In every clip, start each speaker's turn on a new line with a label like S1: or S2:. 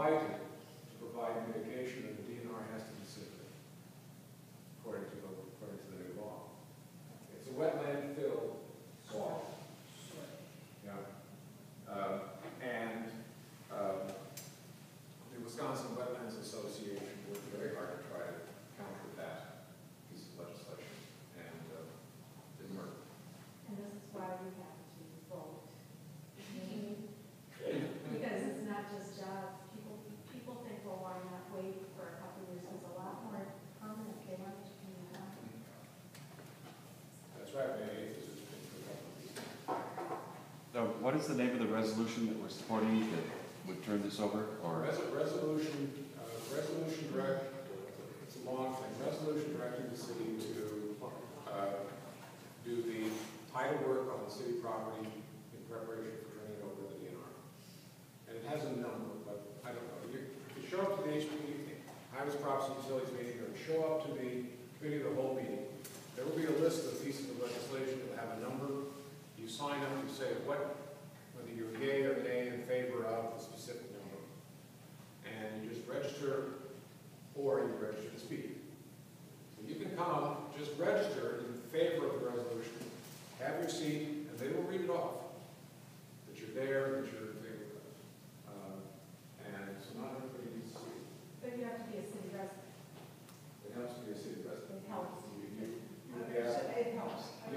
S1: invited to provide mitigation, and the DNR has to consider it, according to the new law. It's a wetland filled swamp. Yeah. The Wisconsin Wetlands Association worked very hard to try to counter that piece of legislation, and didn't work.
S2: And this is why we have to vote. Because it's not just jobs. People think, well, why not wait for a couple of years? It's a lot more permanent. They want it to be now.
S1: That's right, maybe this is for a couple of weeks.
S3: So what is the name of the resolution that we're supporting that would turn this over? Or
S1: Resolution direct, it's a long thing, resolution directing the city to do the title work on the city property in preparation for turning it over to the DNR. And it has a number, but I don't know. You show up to the HPD, Highways, Properties, and Utilities meeting, or show up to the committee of the whole meeting. There will be a list of pieces of legislation that have a number. You sign up, you say whether you're yay or nay in favor of the specific number. And you just register, or you register to speak. So you can come, just register in favor of the resolution, have your seat, and they will read it off. That you're there, that you're in favor of it. And so not everybody needs to see it.
S2: But you have to be a city resident.
S1: It has to be a city resident.
S2: It helps.
S1: It
S2: helps.
S1: You
S2: I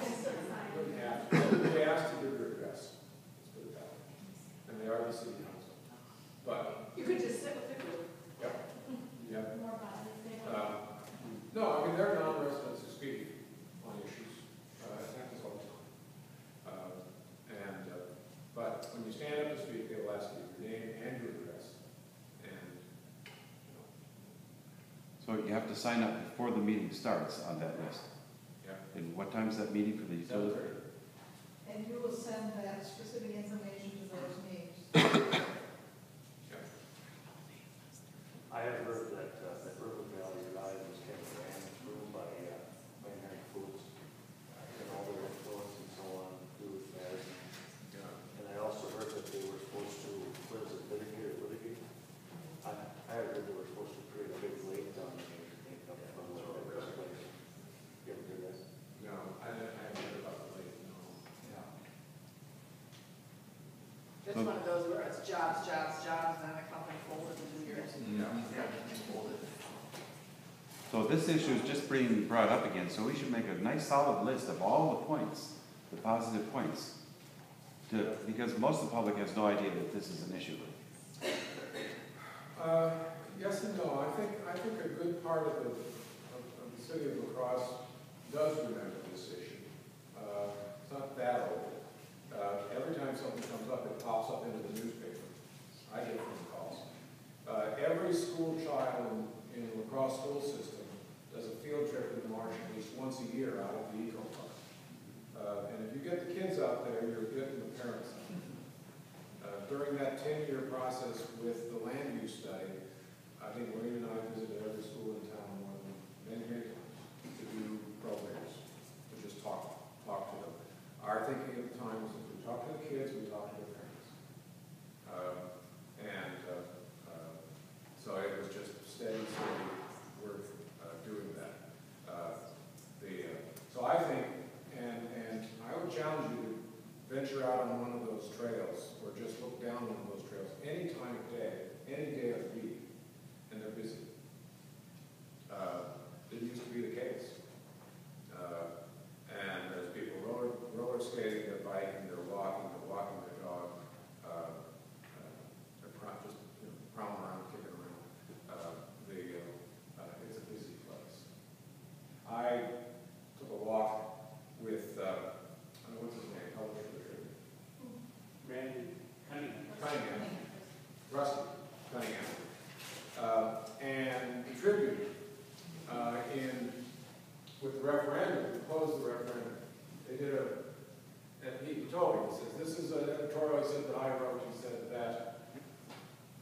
S2: can still sign.
S1: they ask to give your address. Let's put it that way. And they are the city council. But
S2: You could just sit with the group.
S1: yep. Yep.
S2: More about it.
S1: No, I mean, there are non-residents who speak on issues. It happens all the time. But when you stand up to speak, they will ask you your name and your address. And,
S3: so you have to sign up before the meeting starts on that list.
S1: yeah.
S3: And what time is that meeting for the utility?
S1: 7:30.
S4: And you will send that specific information to those names.
S1: Yeah.
S5: I have heard that Urban Valley Ride was kind of ran through by Mary Foods and all their influence and so on to do with that.
S1: Yeah.
S5: And I also heard that they were supposed to, what is it, litigate? I heard they were supposed to create a big lake down there. You ever heard that?
S1: No, I haven't heard about the lake, no.
S5: Yeah.
S4: It's one of those where it's jobs, and then the company folded in 2 years. Folded.
S3: So this issue is just being brought up again, so we should make a nice solid list of all the points, the positive points, because most of the public has no idea that this is an issue.
S1: Yes and no. I think a good part of the city of La Crosse does remember this issue. It's not that old. Every time something comes up, it pops up into the newspaper. I get phone calls. Every school child in the La Crosse school system does a field trip in the marsh at least once a year out of the eco park. And if you get the kids out there, you're getting the parents out. During that 10-year process with the land use study, I think Wayne and I visited every school in town more than many times to do programs, to just talk to them. Our thinking at the time was if we talk to the kids, we talk to their parents. So it was just steady work doing that. So I think, and I would challenge you to venture out on one of those trails or just look down one of those trails any time of day, any day of the week, and they're busy. Didn't used to be the case. And there's people roller skating, they're biking, they're walking their dog, they're just prowling around, kicking around. It's a busy place. I took a walk with, what's his name, publisher of the tribute?
S5: Randy
S1: Cunningham. Rusty Cunningham. And the tribute with the referendum, to close the referendum, they did and he told me, he says, this is an editorial, he said, that I wrote, he said, that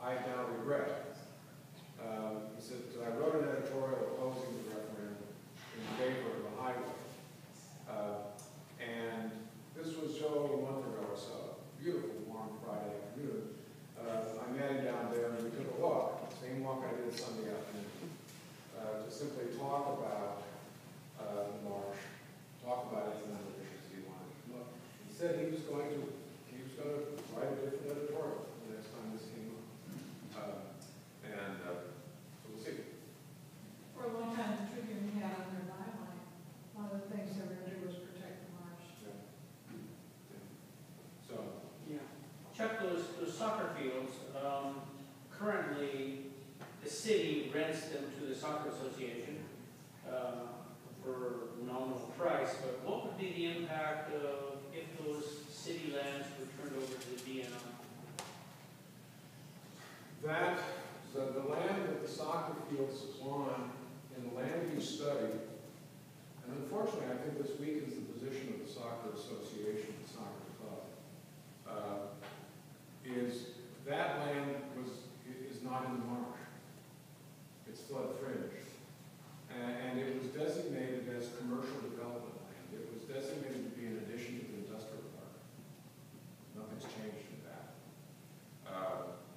S1: I now regret. He said, I wrote an editorial opposing the referendum in favor of the highway. And this was a month ago or so, beautiful warm Friday afternoon. I met him down there
S6: currently, the city rents them to the soccer association for nominal price, but what would be the impact of if those city lands were turned over to the DNR?
S1: That, the land that the soccer fields is on in the land use study, and unfortunately, I think this weakens the position of the soccer association, the soccer club, is that land is not in the marsh. It's flood fringe. And it was designated as commercial development land. It was designated to be an addition to the industrial park. Nothing's changed in that.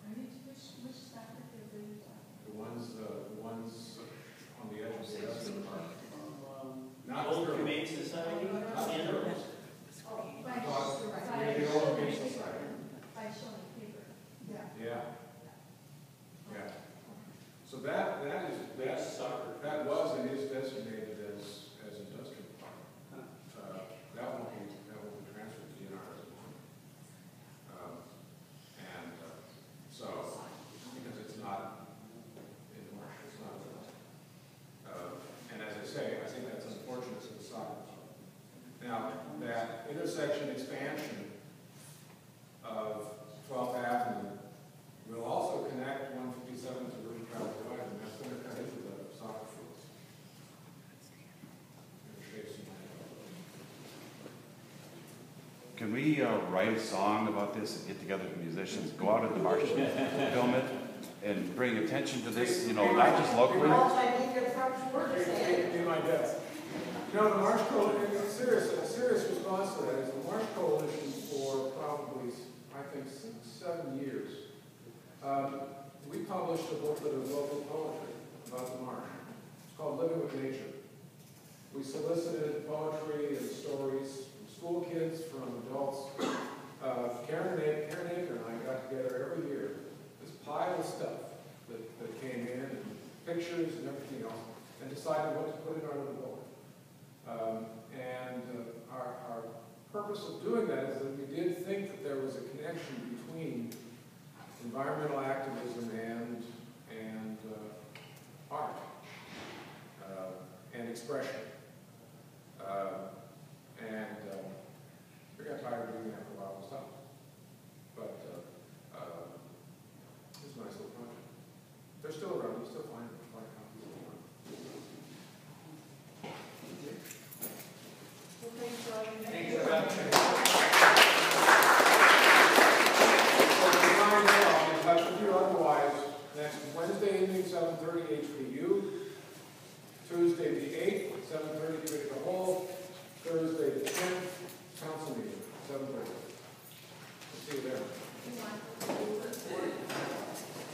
S2: Which soccer fields are you talking?
S1: The ones on the edge of the industrial park. Not
S6: Old
S1: the
S6: Humane Society?
S1: Not the
S6: Animals?
S1: the old Humane Society.
S2: By showing paper.
S1: Yeah. Yeah. So that was and is designated as industrial park. That won't be transferred to DNR as well. So because it's not in the marsh, it's not. And as I say, I think that's unfortunate to the soccer club. Now that intersection expansion of 12th Avenue will also connect 157 to River Travel Drive, and that's going to cut into the soccer fields.
S3: Can we write a song about this and get together with musicians, go out in the marsh, film it, and bring attention to this, you know, not just locally?
S1: Do my best. You know, the Marsh Coalition, a serious response to that is the Marsh Coalition for probably, I think, 6-7 years. We published a booklet of local poetry about the marsh. It's called Living with Nature. We solicited poetry and stories from school kids, from adults. Karen Aker and I got together every year, this pile of stuff that came in, and pictures and everything else, and decided what to put in our little book. Our purpose of doing that is that we did think that there was a connection between environmental activism and art and expression.